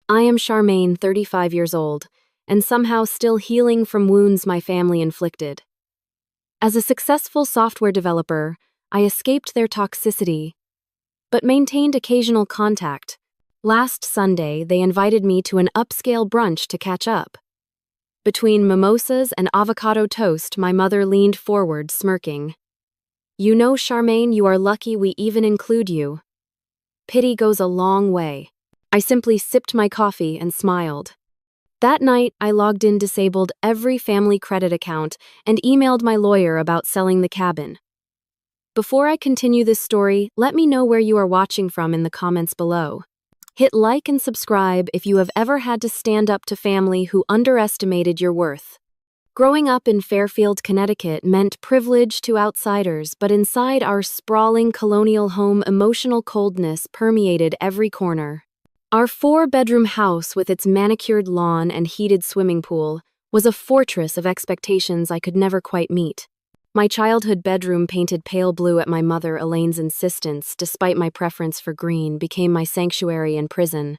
I am Charmaine, 35 years old, and somehow still healing from wounds my family inflicted. As a successful software developer, I escaped their toxicity, but maintained occasional contact. Last Sunday, they invited me to an upscale brunch to catch up. Between mimosas and avocado toast, my mother leaned forward, smirking. "You know, Charmaine, you are lucky we even include you. Pity goes a long way." I simply sipped my coffee and smiled. That night, I logged in, disabled every family credit account, and emailed my lawyer about selling the cabin. Before I continue this story, let me know where you are watching from in the comments below. Hit like and subscribe if you have ever had to stand up to family who underestimated your worth. Growing up in Fairfield, Connecticut meant privilege to outsiders, but inside our sprawling colonial home, emotional coldness permeated every corner. Our 4-bedroom house, with its manicured lawn and heated swimming pool, was a fortress of expectations I could never quite meet. My childhood bedroom, painted pale blue at my mother Elaine's insistence, despite my preference for green, became my sanctuary and prison.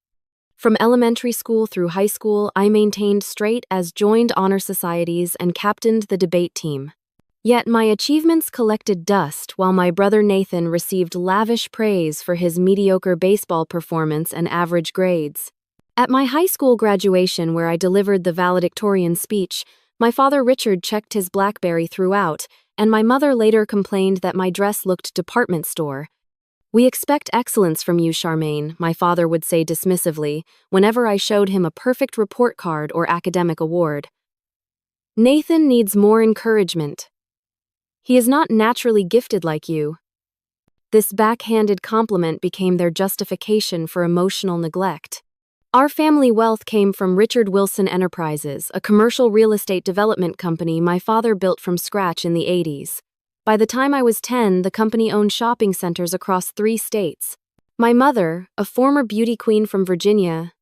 From elementary school through high school, I maintained straight A's, joined honor societies, and captained the debate team. Yet my achievements collected dust while my brother Nathan received lavish praise for his mediocre baseball performance and average grades. At my high school graduation, where I delivered the valedictorian speech, my father Richard checked his BlackBerry throughout, and my mother later complained that my dress looked department store. "We expect excellence from you, Charmaine," my father would say dismissively whenever I showed him a perfect report card or academic award. "Nathan needs more encouragement. He is not naturally gifted like you." This backhanded compliment became their justification for emotional neglect. Our family wealth came from Richard Wilson Enterprises, a commercial real estate development company my father built from scratch in the 80s. By the time I was 10, the company owned shopping centers across 3 states. My mother, a former beauty queen from Virginia,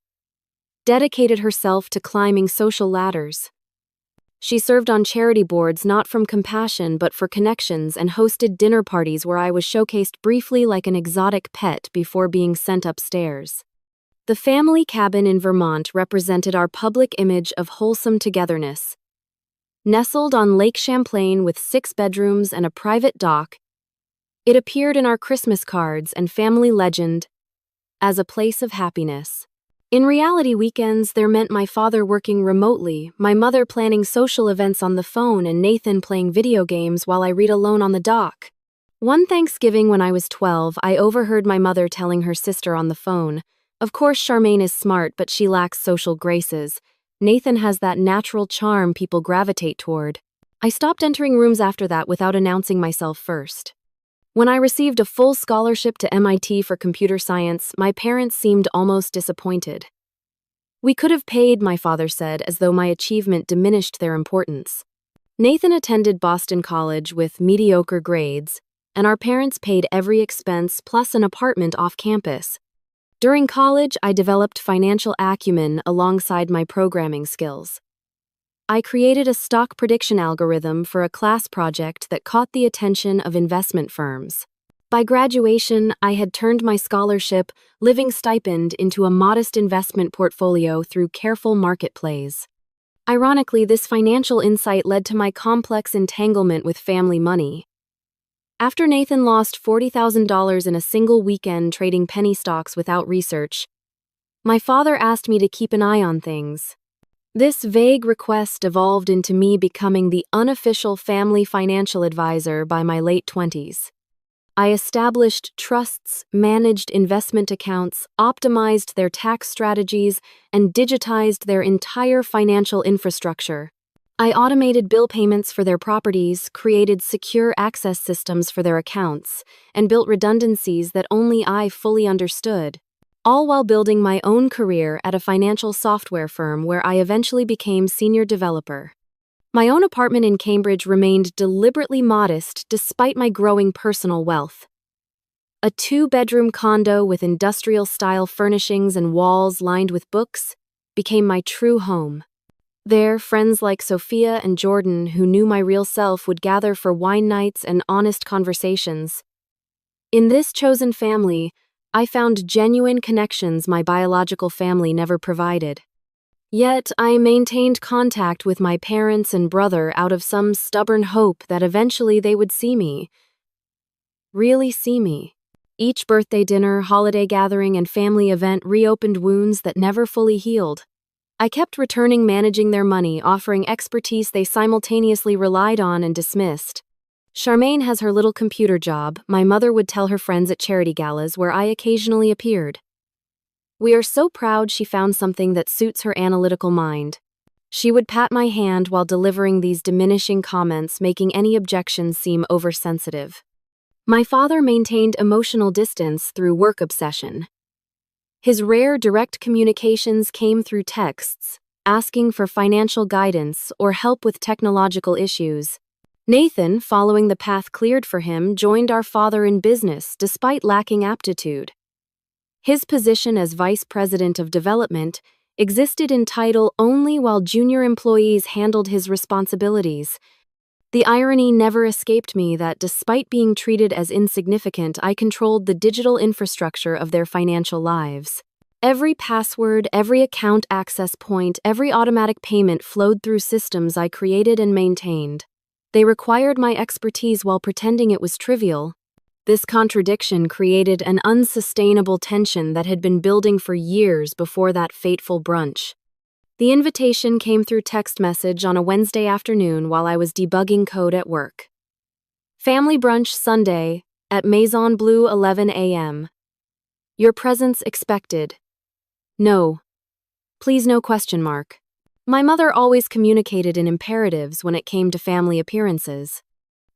dedicated herself to climbing social ladders. She served on charity boards not from compassion but for connections, and hosted dinner parties where I was showcased briefly like an exotic pet before being sent upstairs. The family cabin in Vermont represented our public image of wholesome togetherness. Nestled on Lake Champlain with 6 bedrooms and a private dock, it appeared in our Christmas cards and family legend as a place of happiness. In reality, weekends there meant my father working remotely, my mother planning social events on the phone, and Nathan playing video games while I read alone on the dock. One Thanksgiving when I was 12, I overheard my mother telling her sister on the phone, "Of course Charmaine is smart, but she lacks social graces. Nathan has that natural charm people gravitate toward." I stopped entering rooms after that without announcing myself first. When I received a full scholarship to MIT for computer science, my parents seemed almost disappointed. "We could have paid," my father said, as though my achievement diminished their importance. Nathan attended Boston College with mediocre grades, and our parents paid every expense plus an apartment off campus. During college, I developed financial acumen alongside my programming skills. I created a stock prediction algorithm for a class project that caught the attention of investment firms. By graduation, I had turned my scholarship, living stipend, into a modest investment portfolio through careful market plays. Ironically, this financial insight led to my complex entanglement with family money. After Nathan lost $40,000 in a single weekend trading penny stocks without research, my father asked me to keep an eye on things. This vague request evolved into me becoming the unofficial family financial advisor by my late 20s. I established trusts, managed investment accounts, optimized their tax strategies, and digitized their entire financial infrastructure. I automated bill payments for their properties, created secure access systems for their accounts, and built redundancies that only I fully understood, all while building my own career at a financial software firm where I eventually became senior developer. My own apartment in Cambridge remained deliberately modest despite my growing personal wealth. A 2-bedroom condo with industrial-style furnishings and walls lined with books became my true home. There, friends like Sophia and Jordan, who knew my real self, would gather for wine nights and honest conversations. In this chosen family, I found genuine connections my biological family never provided. Yet, I maintained contact with my parents and brother out of some stubborn hope that eventually they would see me. Really see me. Each birthday dinner, holiday gathering, and family event reopened wounds that never fully healed. I kept returning, managing their money, offering expertise they simultaneously relied on and dismissed. Charmaine has her little computer job, my mother would tell her friends at charity galas where I occasionally appeared. We are so proud she found something that suits her analytical mind. She would pat my hand while delivering these diminishing comments, making any objections seem oversensitive. My father maintained emotional distance through work obsession. His rare direct communications came through texts, asking for financial guidance or help with technological issues. Nathan, following the path cleared for him, joined our father in business despite lacking aptitude. His position as Vice President of Development existed in title only while junior employees handled his responsibilities. The irony never escaped me that despite being treated as insignificant, I controlled the digital infrastructure of their financial lives. Every password, every account access point, every automatic payment flowed through systems I created and maintained. They required my expertise while pretending it was trivial. This contradiction created an unsustainable tension that had been building for years before that fateful brunch. The invitation came through text message on a Wednesday afternoon while I was debugging code at work. Family brunch Sunday at Maison Bleu, 11 a.m. Your presence expected. No. Please, no question mark. My mother always communicated in imperatives when it came to family appearances.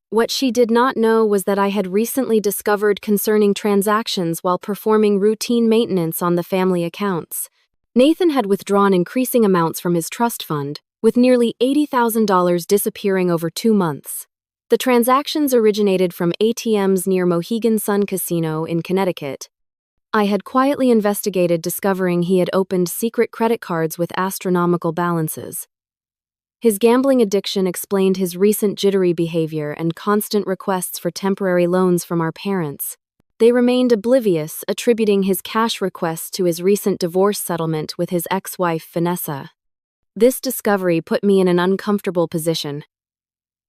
What she did not know was that I had recently discovered concerning transactions while performing routine maintenance on the family accounts. Nathan had withdrawn increasing amounts from his trust fund, with nearly $80,000 disappearing over 2 months. The transactions originated from ATMs near Mohegan Sun Casino in Connecticut. I had quietly investigated, discovering he had opened secret credit cards with astronomical balances. His gambling addiction explained his recent jittery behavior and constant requests for temporary loans from our parents. They remained oblivious, attributing his cash requests to his recent divorce settlement with his ex-wife, Vanessa. This discovery put me in an uncomfortable position.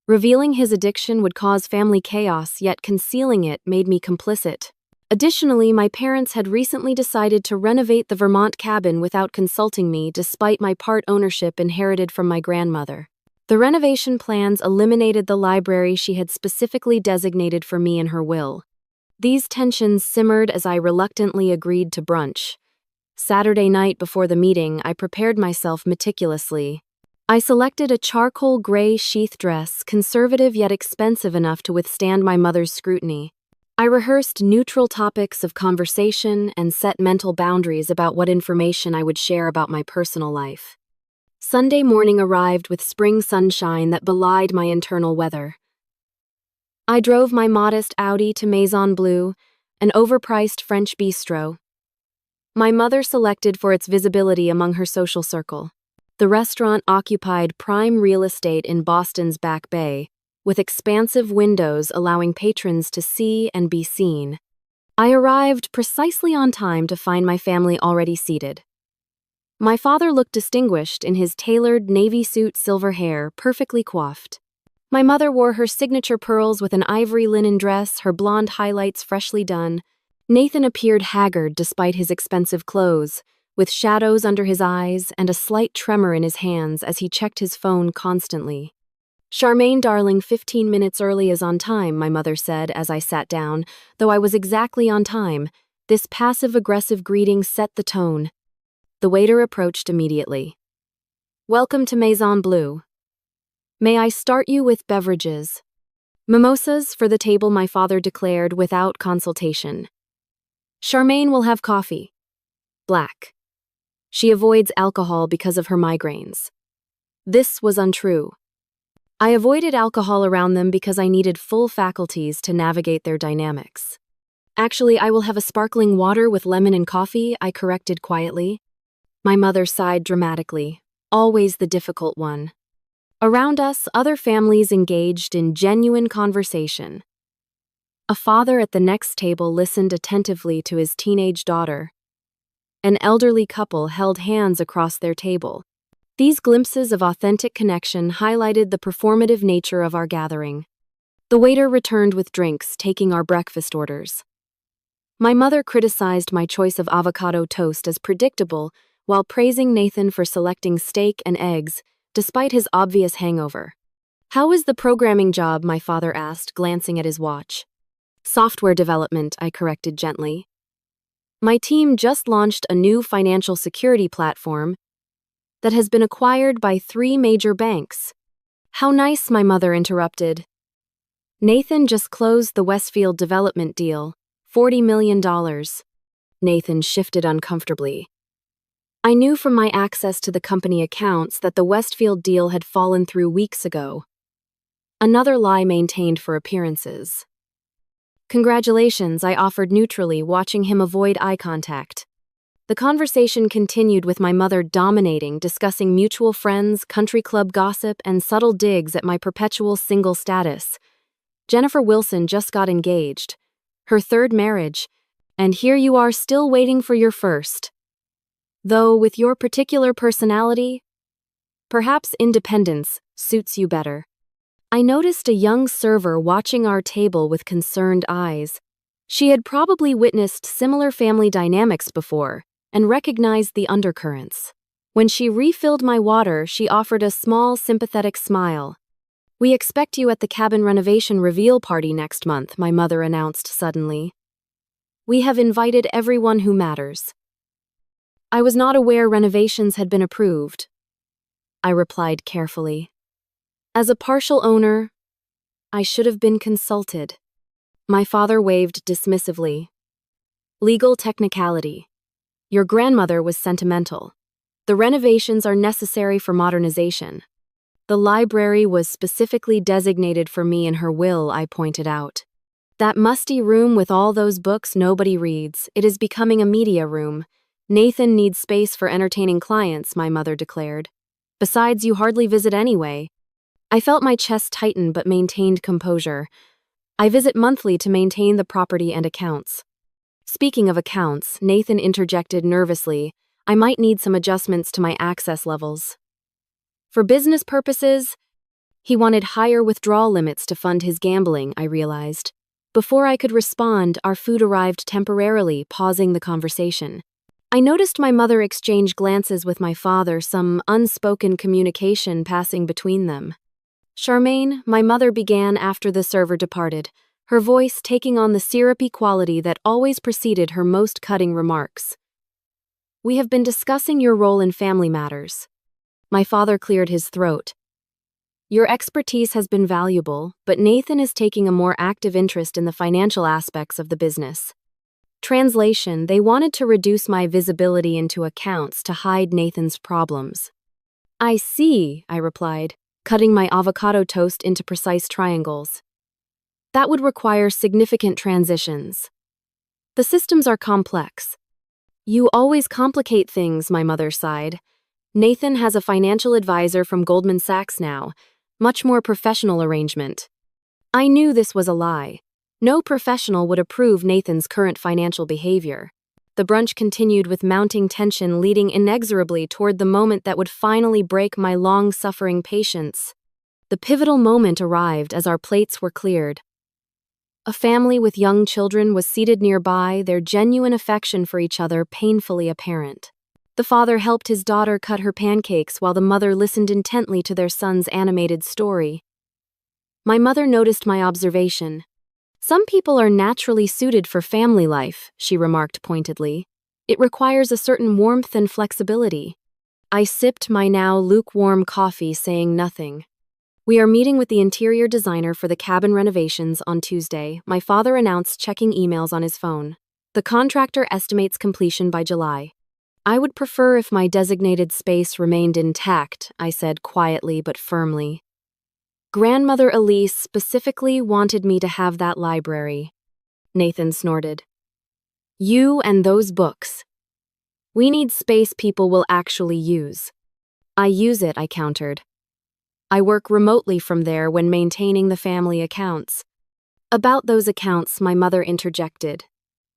Revealing his addiction would cause family chaos, yet concealing it made me complicit. Additionally, my parents had recently decided to renovate the Vermont cabin without consulting me, despite my part ownership inherited from my grandmother. The renovation plans eliminated the library she had specifically designated for me in her will. These tensions simmered as I reluctantly agreed to brunch. Saturday night before the meeting, I prepared myself meticulously. I selected a charcoal gray sheath dress, conservative yet expensive enough to withstand my mother's scrutiny. I rehearsed neutral topics of conversation and set mental boundaries about what information I would share about my personal life. Sunday morning arrived with spring sunshine that belied my internal weather. I drove my modest Audi to Maison Bleu, an overpriced French bistro. My mother selected for its visibility among her social circle. The restaurant occupied prime real estate in Boston's Back Bay, with expansive windows allowing patrons to see and be seen. I arrived precisely on time to find my family already seated. My father looked distinguished in his tailored navy suit, silver hair, perfectly coiffed. My mother wore her signature pearls with an ivory linen dress, her blonde highlights freshly done. Nathan appeared haggard despite his expensive clothes, with shadows under his eyes and a slight tremor in his hands as he checked his phone constantly. Charmaine, darling, 15 minutes early is on time, my mother said as I sat down, though I was exactly on time. This passive-aggressive greeting set the tone. The waiter approached immediately. Welcome to Maison Bleu. May I start you with beverages? Mimosas for the table, my father declared without consultation. Charmaine will have coffee. Black. She avoids alcohol because of her migraines. This was untrue. I avoided alcohol around them because I needed full faculties to navigate their dynamics. Actually, I will have a sparkling water with lemon and coffee, I corrected quietly. My mother sighed dramatically, always the difficult one. Around us, other families engaged in genuine conversation. A father at the next table listened attentively to his teenage daughter. An elderly couple held hands across their table. These glimpses of authentic connection highlighted the performative nature of our gathering. The waiter returned with drinks, taking our breakfast orders. My mother criticized my choice of avocado toast as predictable, while praising Nathan for selecting steak and eggs, despite his obvious hangover. "How is the programming job?" my father asked, glancing at his watch. "Software development," I corrected gently. "My team just launched a new financial security platform that has been acquired by 3 major banks." "How nice," my mother interrupted. "Nathan just closed the Westfield development deal, $40 million. Nathan shifted uncomfortably. I knew from my access to the company accounts that the Westfield deal had fallen through weeks ago. Another lie maintained for appearances. "Congratulations," I offered neutrally, watching him avoid eye contact. The conversation continued with my mother dominating, discussing mutual friends, country club gossip, and subtle digs at my perpetual single status. Jennifer Wilson just got engaged. Her 3rd marriage. And here you are still waiting for your first. Though with your particular personality, perhaps independence suits you better. I noticed a young server watching our table with concerned eyes. She had probably witnessed similar family dynamics before and recognized the undercurrents. When she refilled my water, she offered a small, sympathetic smile. "We expect you at the cabin renovation reveal party next month," my mother announced suddenly. "We have invited everyone who matters." "I was not aware renovations had been approved," I replied carefully. "As a partial owner, I should have been consulted." My father waved dismissively. "Legal technicality. Your grandmother was sentimental. The renovations are necessary for modernization. The library was specifically designated for me in her will," I pointed out. "That musty room with all those books nobody reads, it is becoming a media room. Nathan needs space for entertaining clients," my mother declared. "Besides, you hardly visit anyway." I felt my chest tighten but maintained composure. "I visit monthly to maintain the property and accounts." Speaking of accounts, Nathan interjected nervously, "I might need some adjustments to my access levels." For business purposes, he wanted higher withdrawal limits to fund his gambling, I realized. Before I could respond, our food arrived temporarily, pausing the conversation. I noticed my mother exchange glances with my father, some unspoken communication passing between them. "Charmaine," my mother began after the server departed, her voice taking on the syrupy quality that always preceded her most cutting remarks. "We have been discussing your role in family matters." My father cleared his throat. "Your expertise has been valuable, but Nathan is taking a more active interest in the financial aspects of the business." Translation: they wanted to reduce my visibility into accounts to hide Nathan's problems. "I see," I replied, cutting my avocado toast into precise triangles. "That would require significant transitions. The systems are complex." "You always complicate things," my mother sighed. "Nathan has a financial advisor from Goldman Sachs now, much more professional arrangement." I knew this was a lie. No professional would approve Nathan's current financial behavior. The brunch continued with mounting tension, leading inexorably toward the moment that would finally break my long-suffering patience. The pivotal moment arrived as our plates were cleared. A family with young children was seated nearby, their genuine affection for each other painfully apparent. The father helped his daughter cut her pancakes while the mother listened intently to their son's animated story. My mother noticed my observation. "Some people are naturally suited for family life," she remarked pointedly. "It requires a certain warmth and flexibility." I sipped my now lukewarm coffee, saying nothing. "We are meeting with the interior designer for the cabin renovations on Tuesday," my father announced, checking emails on his phone. "The contractor estimates completion by July." "I would prefer if my designated space remained intact," I said quietly but firmly. "Grandmother Elise specifically wanted me to have that library." Nathan snorted. "You and those books. We need space people will actually use." "I use it," I countered. "I work remotely from there when maintaining the family accounts." About those accounts, my mother interjected.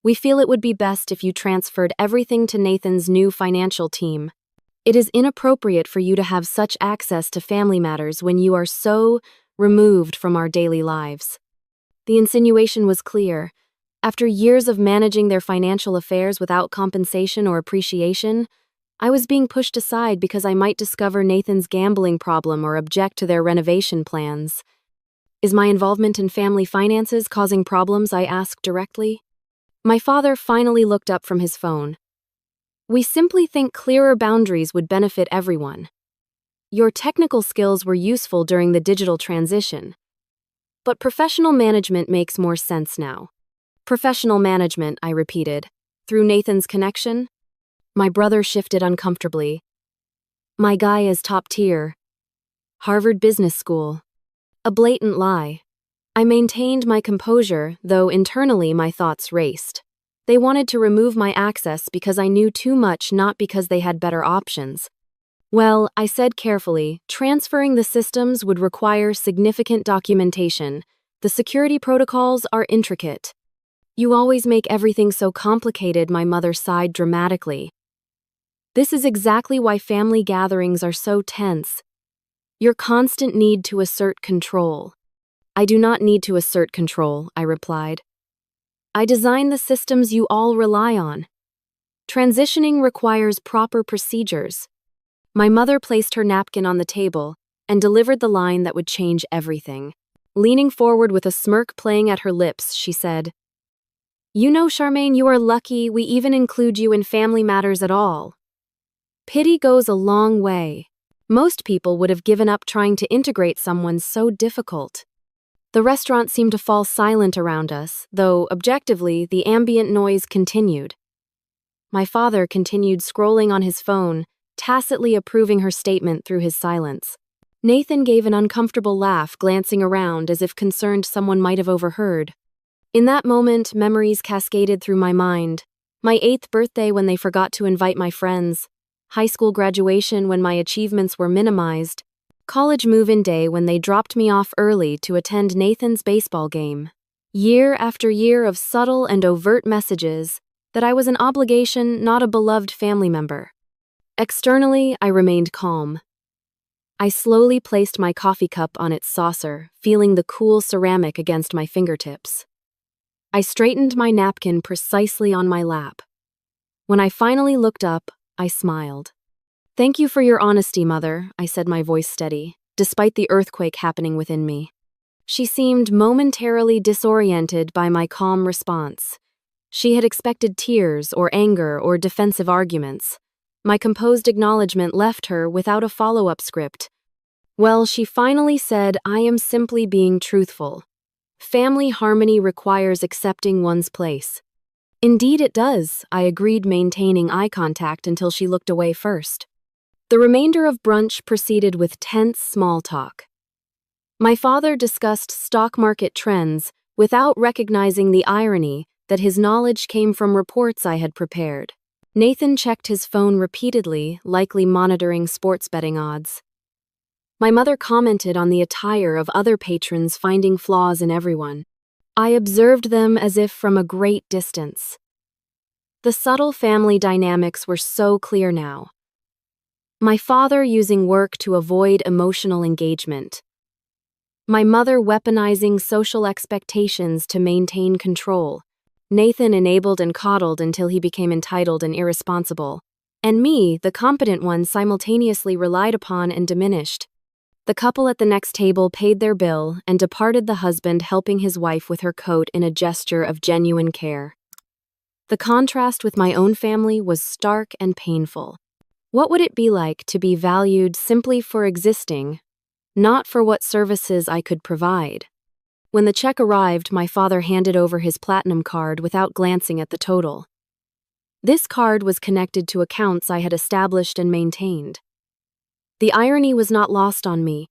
We feel it would be best if you transferred everything to Nathan's new financial team. It is inappropriate for you to have such access to family matters when you are so removed from our daily lives. The insinuation was clear. After years of managing their financial affairs without compensation or appreciation, I was being pushed aside because I might discover Nathan's gambling problem or object to their renovation plans. Is my involvement in family finances causing problems? I asked directly. My father finally looked up from his phone. We simply think clearer boundaries would benefit everyone. Your technical skills were useful during the digital transition, but professional management makes more sense now. Professional management, I repeated. Through Nathan's connection? My brother shifted uncomfortably. My guy is top tier. Harvard Business School. A blatant lie. I maintained my composure, though internally my thoughts raced. They wanted to remove my access because I knew too much, not because they had better options. Well, I said carefully, transferring the systems would require significant documentation. The security protocols are intricate. You always make everything so complicated, my mother sighed dramatically. This is exactly why family gatherings are so tense. Your constant need to assert control. I do not need to assert control, I replied. I design the systems you all rely on. Transitioning requires proper procedures. My mother placed her napkin on the table and delivered the line that would change everything. Leaning forward with a smirk playing at her lips, she said, You know, Charmaine, you are lucky we even include you in family matters at all. Pity goes a long way. Most people would have given up trying to integrate someone so difficult. The restaurant seemed to fall silent around us, though, objectively, the ambient noise continued. My father continued scrolling on his phone, tacitly approving her statement through his silence. Nathan gave an uncomfortable laugh, glancing around as if concerned someone might have overheard. In that moment, memories cascaded through my mind. My 8th birthday when they forgot to invite my friends. High school graduation when my achievements were minimized. College move-in day when they dropped me off early to attend Nathan's baseball game. Year after year of subtle and overt messages that I was an obligation, not a beloved family member. Externally, I remained calm. I slowly placed my coffee cup on its saucer, feeling the cool ceramic against my fingertips. I straightened my napkin precisely on my lap. When I finally looked up, I smiled. Thank you for your honesty, Mother, I said, my voice steady, despite the earthquake happening within me. She seemed momentarily disoriented by my calm response. She had expected tears or anger or defensive arguments. My composed acknowledgement left her without a follow-up script. Well, she finally said, I am simply being truthful. Family harmony requires accepting one's place. Indeed it does, I agreed, maintaining eye contact until she looked away first. The remainder of brunch proceeded with tense small talk. My father discussed stock market trends without recognizing the irony that his knowledge came from reports I had prepared. Nathan checked his phone repeatedly, likely monitoring sports betting odds. My mother commented on the attire of other patrons, finding flaws in everyone. I observed them as if from a great distance. The subtle family dynamics were so clear now. My father using work to avoid emotional engagement. My mother weaponizing social expectations to maintain control. Nathan enabled and coddled until he became entitled and irresponsible. And me, the competent one, simultaneously relied upon and diminished. The couple at the next table paid their bill and departed, the husband helping his wife with her coat in a gesture of genuine care. The contrast with my own family was stark and painful. What would it be like to be valued simply for existing, not for what services I could provide? When the check arrived, my father handed over his platinum card without glancing at the total. This card was connected to accounts I had established and maintained. The irony was not lost on me.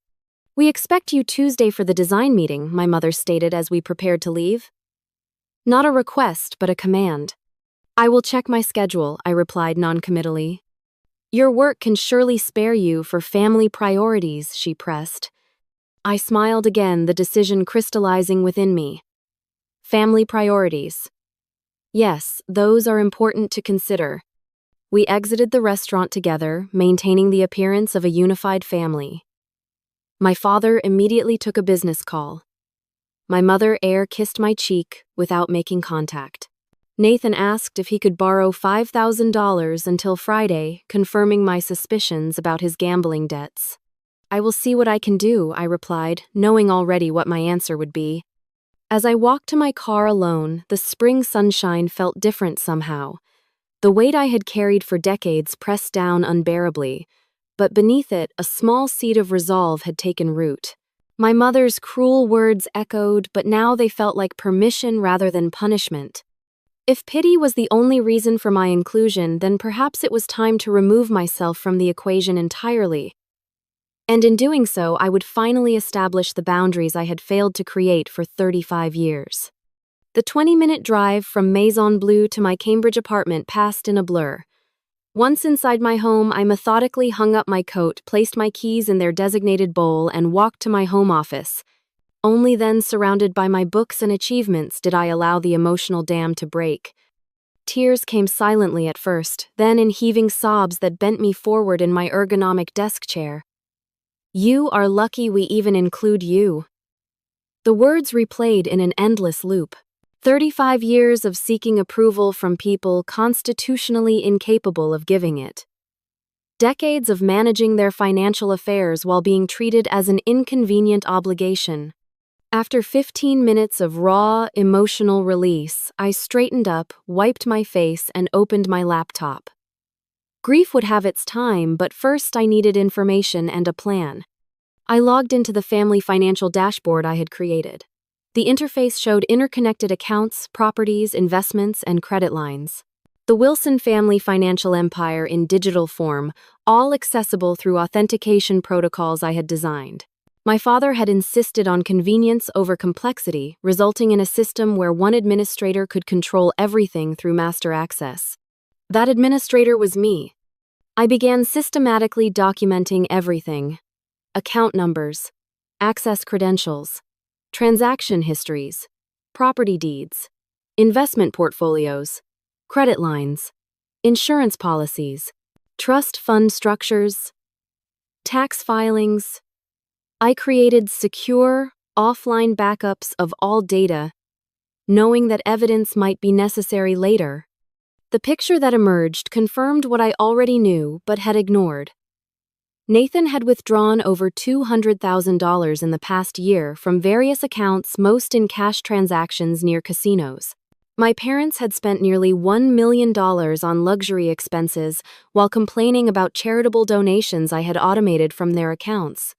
We expect you Tuesday for the design meeting, my mother stated as we prepared to leave. Not a request, but a command. I will check my schedule, I replied noncommittally. Your work can surely spare you for family priorities, she pressed. I smiled again, the decision crystallizing within me. Family priorities. Yes, those are important to consider. We exited the restaurant together, maintaining the appearance of a unified family. My father immediately took a business call. My mother air kissed my cheek without making contact. Nathan asked if he could borrow $5,000 until Friday, confirming my suspicions about his gambling debts. I will see what I can do, I replied, knowing already what my answer would be. As I walked to my car alone, the spring sunshine felt different somehow. The weight I had carried for decades pressed down unbearably, but beneath it, a small seed of resolve had taken root. My mother's cruel words echoed, but now they felt like permission rather than punishment. If pity was the only reason for my inclusion, then perhaps it was time to remove myself from the equation entirely. And in doing so, I would finally establish the boundaries I had failed to create for 35 years. The 20-minute drive from Maison Bleu to my Cambridge apartment passed in a blur. Once inside my home, I methodically hung up my coat, placed my keys in their designated bowl, and walked to my home office. Only then, surrounded by my books and achievements, did I allow the emotional dam to break. Tears came silently at first, then in heaving sobs that bent me forward in my ergonomic desk chair. You are lucky we even include you. The words replayed in an endless loop. 35 years of seeking approval from people constitutionally incapable of giving it. Decades of managing their financial affairs while being treated as an inconvenient obligation. After 15 minutes of raw, emotional release, I straightened up, wiped my face, and opened my laptop. Grief would have its time, but first I needed information and a plan. I logged into the family financial dashboard I had created. The interface showed interconnected accounts, properties, investments, and credit lines. The Wilson family financial empire in digital form, all accessible through authentication protocols I had designed. My father had insisted on convenience over complexity, resulting in a system where one administrator could control everything through master access. That administrator was me. I began systematically documenting everything: account numbers, access credentials, transaction histories, property deeds, investment portfolios, credit lines, insurance policies, trust fund structures, tax filings. I created secure, offline backups of all data, knowing that evidence might be necessary later. The picture that emerged confirmed what I already knew but had ignored. Nathan had withdrawn over $200,000 in the past year from various accounts, most in cash transactions near casinos. My parents had spent nearly $1 million on luxury expenses while complaining about charitable donations I had automated from their accounts.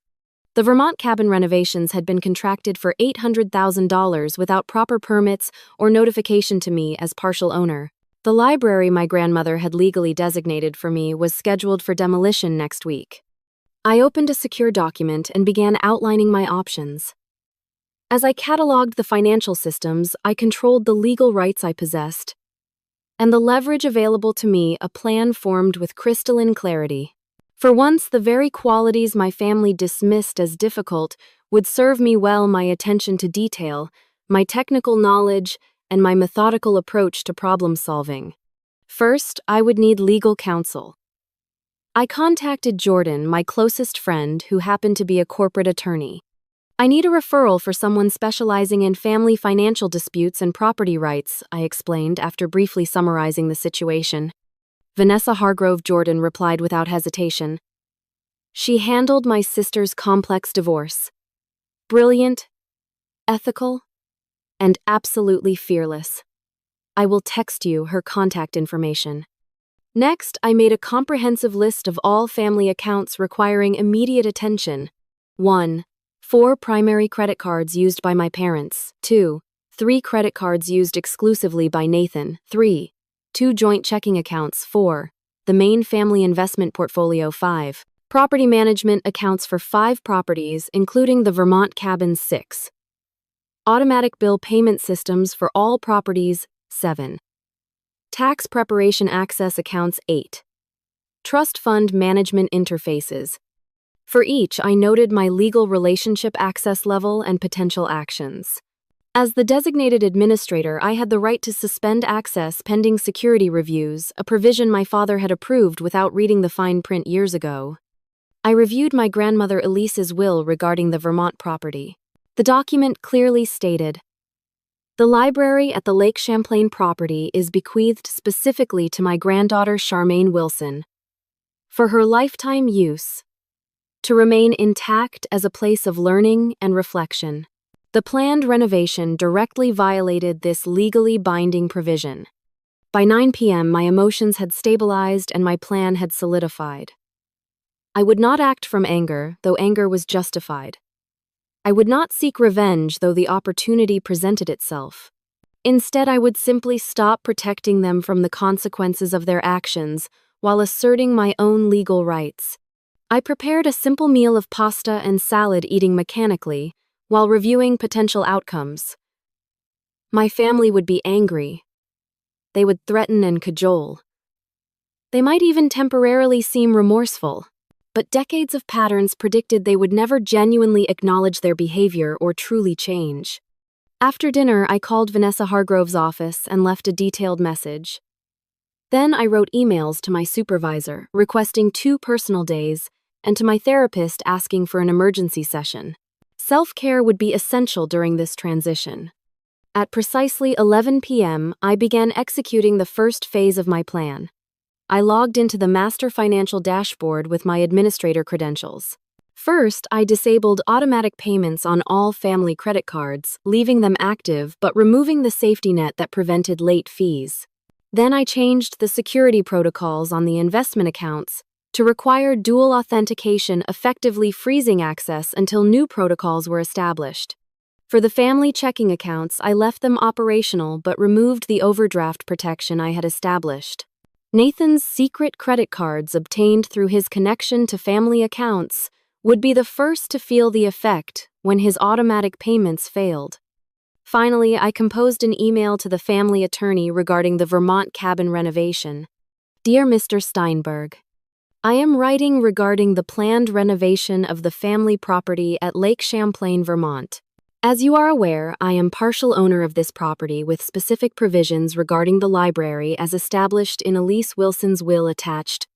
The Vermont cabin renovations had been contracted for $800,000 without proper permits or notification to me as partial owner. The library my grandmother had legally designated for me was scheduled for demolition next week. I opened a secure document and began outlining my options. As I cataloged the financial systems, I controlled the legal rights I possessed, and the leverage available to me, a plan formed with crystalline clarity. For once, the very qualities my family dismissed as difficult would serve me well: my attention to detail, my technical knowledge, and my methodical approach to problem solving. First, I would need legal counsel. I contacted Jordan, my closest friend, who happened to be a corporate attorney. I need a referral for someone specializing in family financial disputes and property rights, I explained after briefly summarizing the situation. Vanessa Hargrove, Jordan replied without hesitation. She handled my sister's complex divorce. Brilliant, ethical, and absolutely fearless. I will text you her contact information. Next, I made a comprehensive list of all family accounts requiring immediate attention. 1. 4 primary credit cards used by my parents. 2. 3 credit cards used exclusively by Nathan. 3. 2 joint checking accounts. 4. The main family investment portfolio. 5. Property management accounts for 5 properties, including the Vermont cabins. 6. Automatic bill payment systems for all properties. 7. Tax preparation access accounts. 8. Trust fund management interfaces. For each, I noted my legal relationship access level and potential actions. As the designated administrator, I had the right to suspend access pending security reviews, a provision my father had approved without reading the fine print years ago. I reviewed my grandmother Elise's will regarding the Vermont property. The document clearly stated, "The library at the Lake Champlain property is bequeathed specifically to my granddaughter Charmaine Wilson, for her lifetime use, to remain intact as a place of learning and reflection." The planned renovation directly violated this legally binding provision. By 9 p.m., my emotions had stabilized and my plan had solidified. I would not act from anger, though anger was justified. I would not seek revenge, though the opportunity presented itself. Instead, I would simply stop protecting them from the consequences of their actions while asserting my own legal rights. I prepared a simple meal of pasta and salad, eating mechanically, while reviewing potential outcomes. My family would be angry. They would threaten and cajole. They might even temporarily seem remorseful, but decades of patterns predicted they would never genuinely acknowledge their behavior or truly change. After dinner, I called Vanessa Hargrove's office and left a detailed message. Then I wrote emails to my supervisor, requesting 2 personal days, and to my therapist asking for an emergency session. Self-care would be essential during this transition. At precisely 11 p.m., I began executing the first phase of my plan. I logged into the master financial dashboard with my administrator credentials. First, I disabled automatic payments on all family credit cards, leaving them active but removing the safety net that prevented late fees. Then I changed the security protocols on the investment accounts to require dual authentication, effectively freezing access until new protocols were established. For the family checking accounts, I left them operational but removed the overdraft protection I had established. Nathan's secret credit cards, obtained through his connection to family accounts, would be the first to feel the effect when his automatic payments failed. Finally, I composed an email to the family attorney regarding the Vermont cabin renovation. Dear Mr. Steinberg, I am writing regarding the planned renovation of the family property at Lake Champlain, Vermont. As you are aware, I am partial owner of this property with specific provisions regarding the library as established in Elise Wilson's will attached.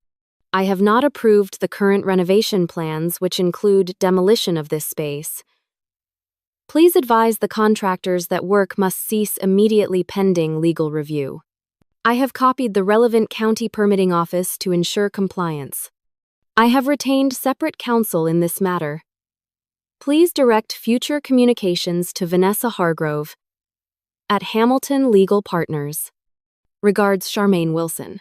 I have not approved the current renovation plans, which include demolition of this space. Please advise the contractors that work must cease immediately pending legal review. I have copied the relevant county permitting office to ensure compliance. I have retained separate counsel in this matter. Please direct future communications to Vanessa Hargrove at Hamilton Legal Partners. Regards, Charmaine Wilson.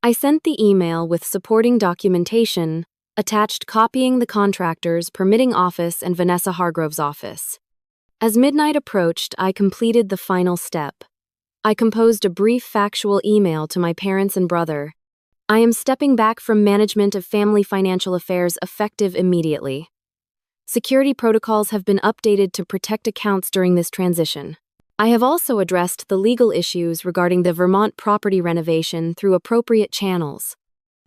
I sent the email with supporting documentation, attached copying the contractors, permitting office, and Vanessa Hargrove's office. As midnight approached, I completed the final step. I composed a brief factual email to my parents and brother. I am stepping back from management of family financial affairs effective immediately. Security protocols have been updated to protect accounts during this transition. I have also addressed the legal issues regarding the Vermont property renovation through appropriate channels.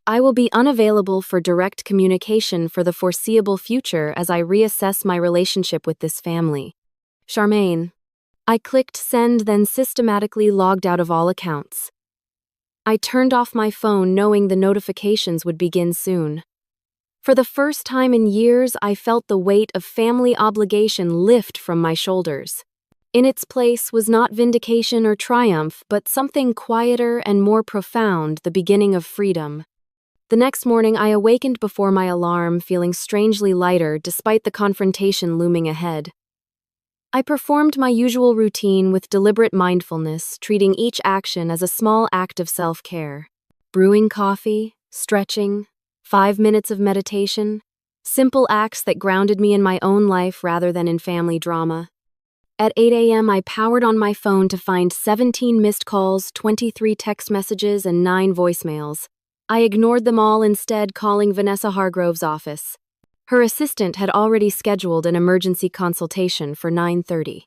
I will be unavailable for direct communication for the foreseeable future as I reassess my relationship with this family. Charmaine. I clicked send, then systematically logged out of all accounts. I turned off my phone knowing the notifications would begin soon. For the first time in years, I felt the weight of family obligation lift from my shoulders. In its place was not vindication or triumph, but something quieter and more profound, the beginning of freedom. The next morning, I awakened before my alarm, feeling strangely lighter despite the confrontation looming ahead. I performed my usual routine with deliberate mindfulness, treating each action as a small act of self-care. Brewing coffee, stretching, 5 minutes of meditation, simple acts that grounded me in my own life rather than in family drama. At 8 a.m., I powered on my phone to find 17 missed calls, 23 text messages, and 9 voicemails. I ignored them all, instead calling Vanessa Hargrove's office. Her assistant had already scheduled an emergency consultation for 9:30.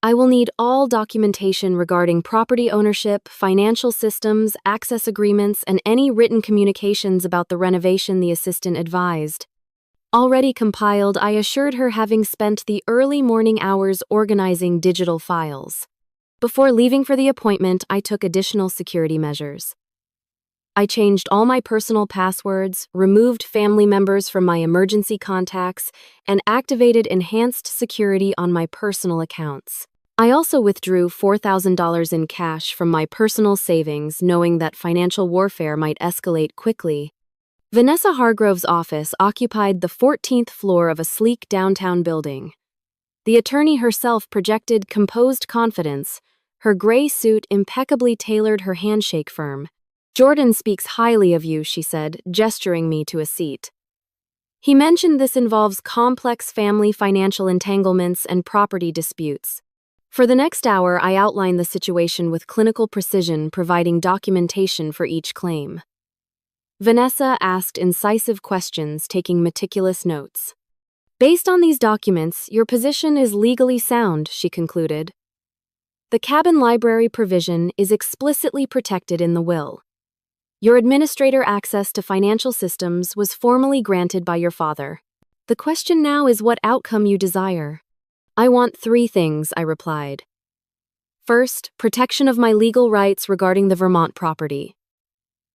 I will need all documentation regarding property ownership, financial systems, access agreements, and any written communications about the renovation, the assistant advised. Already compiled, I assured her, having spent the early morning hours organizing digital files. Before leaving for the appointment, I took additional security measures. I changed all my personal passwords, removed family members from my emergency contacts, and activated enhanced security on my personal accounts. I also withdrew $4,000 in cash from my personal savings, knowing that financial warfare might escalate quickly. Vanessa Hargrove's office occupied the 14th floor of a sleek downtown building. The attorney herself projected composed confidence, her gray suit impeccably tailored, her handshake firm. "Jordan speaks highly of you," she said, gesturing me to a seat. "He mentioned this involves complex family financial entanglements and property disputes." For the next hour, I outlined the situation with clinical precision, providing documentation for each claim. Vanessa asked incisive questions, taking meticulous notes. "Based on these documents, your position is legally sound," she concluded. "The cabin library provision is explicitly protected in the will. Your administrator access to financial systems was formally granted by your father. The question now is what outcome you desire." "I want 3 things," I replied. "First, protection of my legal rights regarding the Vermont property.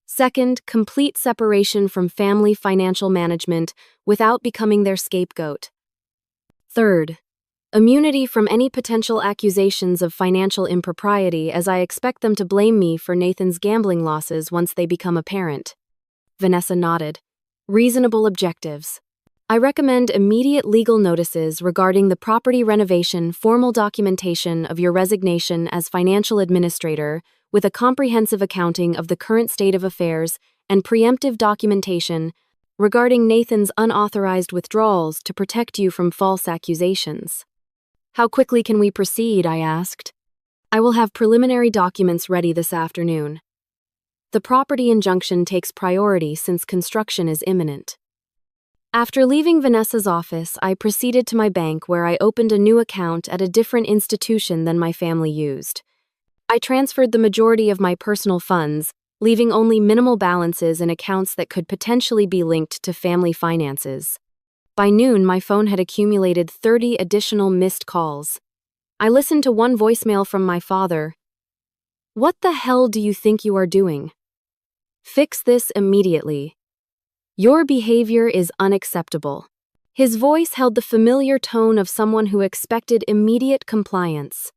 Second, complete separation from family financial management without becoming their scapegoat. Third, immunity from any potential accusations of financial impropriety, as I expect them to blame me for Nathan's gambling losses once they become apparent." Vanessa nodded. "Reasonable objectives. I recommend immediate legal notices regarding the property renovation, formal documentation of your resignation as financial administrator, with a comprehensive accounting of the current state of affairs, and preemptive documentation regarding Nathan's unauthorized withdrawals to protect you from false accusations." "How quickly can we proceed?" I asked. "I will have preliminary documents ready this afternoon. The property injunction takes priority since construction is imminent." After leaving Vanessa's office, I proceeded to my bank, where I opened a new account at a different institution than my family used. I transferred the majority of my personal funds, leaving only minimal balances in accounts that could potentially be linked to family finances. By noon, my phone had accumulated 30 additional missed calls. I listened to one voicemail from my father. "What the hell do you think you are doing? Fix this immediately. Your behavior is unacceptable." His voice held the familiar tone of someone who expected immediate compliance.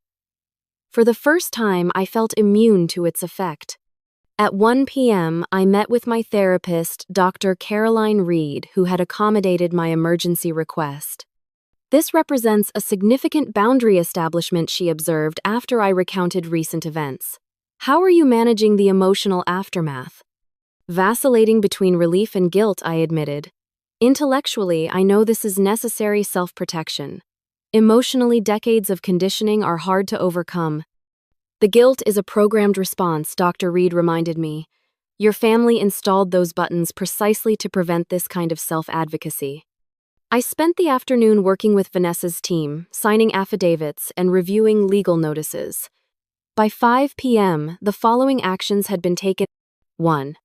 For the first time, I felt immune to its effect. At 1 p.m., I met with my therapist, Dr. Caroline Reed, who had accommodated my emergency request. "This represents a significant boundary establishment," she observed after I recounted recent events. "How are you managing the emotional aftermath?" "Vacillating between relief and guilt," I admitted. "Intellectually, I know this is necessary self-protection. Emotionally, decades of conditioning are hard to overcome." "The guilt is a programmed response," Dr. Reed reminded me. "Your family installed those buttons precisely to prevent this kind of self-advocacy." I spent the afternoon working with Vanessa's team, signing affidavits and reviewing legal notices. By 5 p.m., the following actions had been taken. 1.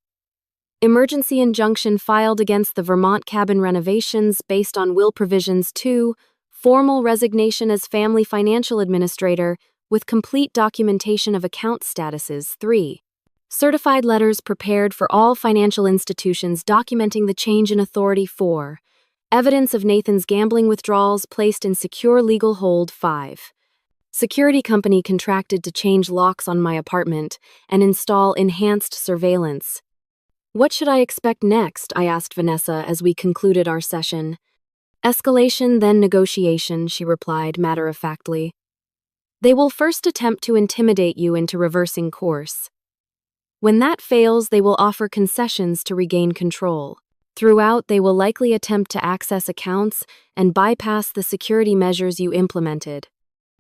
Emergency injunction filed against the Vermont cabin renovations based on will provisions. 2. Formal resignation as family financial administrator with complete documentation of account statuses. 3. Certified letters prepared for all financial institutions documenting the change in authority. 4. Evidence of Nathan's gambling withdrawals placed in secure legal hold. 5. Security company contracted to change locks on my apartment and install enhanced surveillance. "What should I expect next?" I asked Vanessa as we concluded our session. "Escalation, then negotiation," she replied matter-of-factly. "They will first attempt to intimidate you into reversing course. When that fails, they will offer concessions to regain control. Throughout, they will likely attempt to access accounts and bypass the security measures you implemented."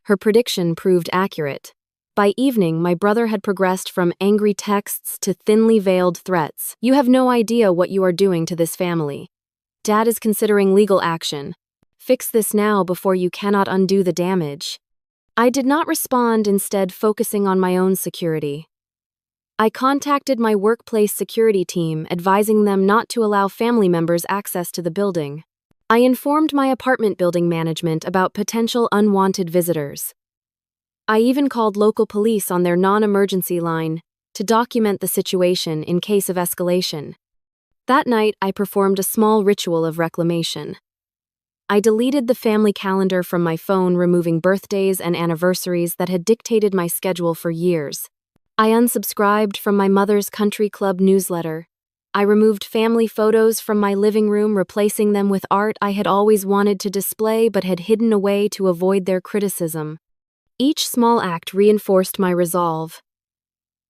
Her prediction proved accurate. By evening, my brother had progressed from angry texts to thinly veiled threats. "You have no idea what you are doing to this family. Dad is considering legal action. Fix this now before you cannot undo the damage." I did not respond, instead focusing on my own security. I contacted my workplace security team, advising them not to allow family members access to the building. I informed my apartment building management about potential unwanted visitors. I even called local police on their non-emergency line to document the situation in case of escalation. That night, I performed a small ritual of reclamation. I deleted the family calendar from my phone, removing birthdays and anniversaries that had dictated my schedule for years. I unsubscribed from my mother's country club newsletter. I removed family photos from my living room, replacing them with art I had always wanted to display but had hidden away to avoid their criticism. Each small act reinforced my resolve.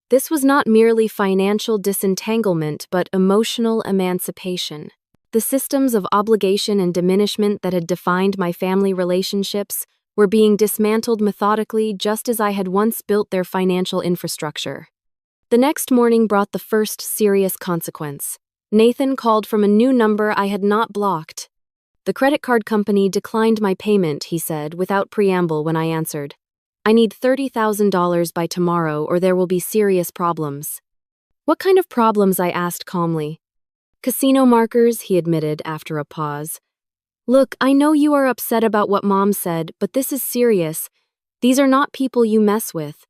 This was not merely financial disentanglement but emotional emancipation. The systems of obligation and diminishment that had defined my family relationships were being dismantled methodically, just as I had once built their financial infrastructure. The next morning brought the first serious consequence. Nathan called from a new number I had not blocked. The credit card company declined my payment, he said, without preamble when I answered. I need $30,000 by tomorrow or there will be serious problems. What kind of problems? I asked calmly. Casino markers, he admitted after a pause. Look, I know you are upset about what Mom said, but this is serious. These are not people you mess with.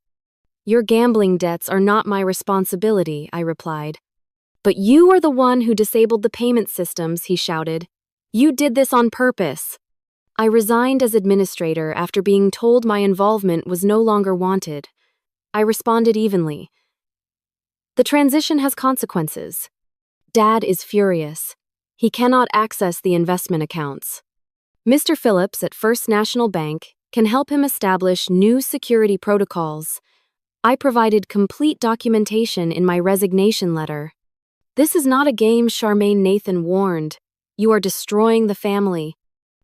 Your gambling debts are not my responsibility, I replied. But you are the one who disabled the payment systems, he shouted. You did this on purpose. I resigned as administrator after being told my involvement was no longer wanted. I responded evenly. The transition has consequences. Dad is furious. He cannot access the investment accounts. Mr. Phillips at First National Bank can help him establish new security protocols. I provided complete documentation in my resignation letter. This is not a game, Charmaine, Nathan warned. You are destroying the family.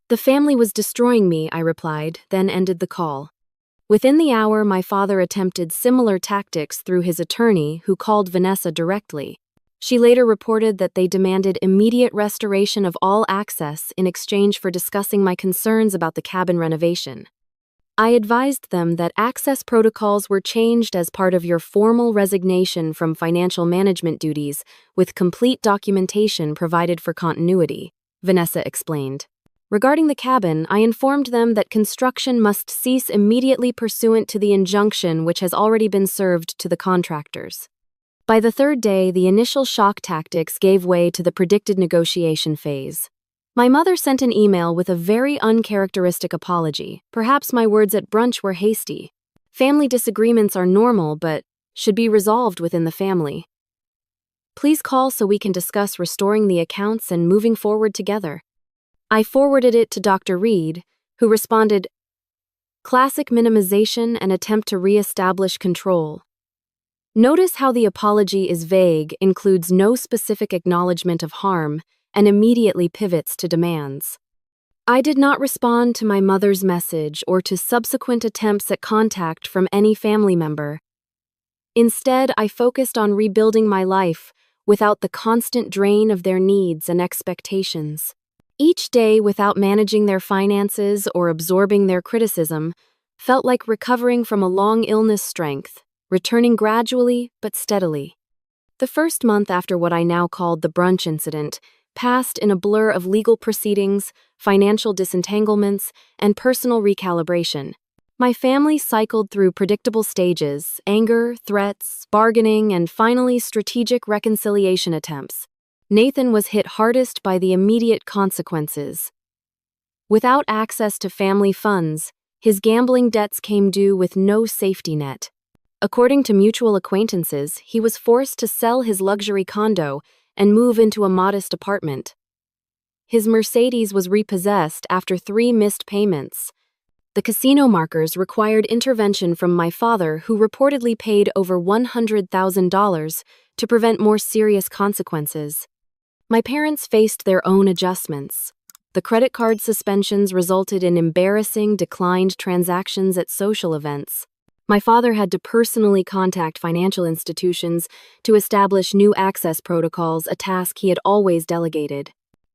The family was destroying me, I replied, then ended the call. Within the hour, my father attempted similar tactics through his attorney, who called Vanessa directly. She later reported that they demanded immediate restoration of all access in exchange for discussing my concerns about the cabin renovation. I advised them that access protocols were changed as part of your formal resignation from financial management duties, with complete documentation provided for continuity, Vanessa explained. Regarding the cabin, I informed them that construction must cease immediately pursuant to the injunction which has already been served to the contractors. By the third day, the initial shock tactics gave way to the predicted negotiation phase. My mother sent an email with a very uncharacteristic apology. Perhaps my words at brunch were hasty. Family disagreements are normal, but should be resolved within the family. Please call so we can discuss restoring the accounts and moving forward together. I forwarded it to Dr. Reed, who responded, classic minimization and attempt to re-establish control. Notice how the apology is vague, includes no specific acknowledgement of harm, and immediately pivots to demands. I did not respond to my mother's message or to subsequent attempts at contact from any family member. Instead, I focused on rebuilding my life without the constant drain of their needs and expectations. Each day, without managing their finances or absorbing their criticism, felt like recovering from a long illness strength, returning gradually but steadily. The first month after what I now called the brunch incident passed in a blur of legal proceedings, financial disentanglements, and personal recalibration. My family cycled through predictable stages: anger, threats, bargaining, and finally strategic reconciliation attempts. Nathan was hit hardest by the immediate consequences. Without access to family funds, his gambling debts came due with no safety net. According to mutual acquaintances, he was forced to sell his luxury condo and move into a modest apartment. His Mercedes was repossessed after 3 missed payments. The casino markers required intervention from my father, who reportedly paid over $100,000 to prevent more serious consequences. My parents faced their own adjustments. The credit card suspensions resulted in embarrassing, declined transactions at social events. My father had to personally contact financial institutions to establish new access protocols, a task he had always delegated.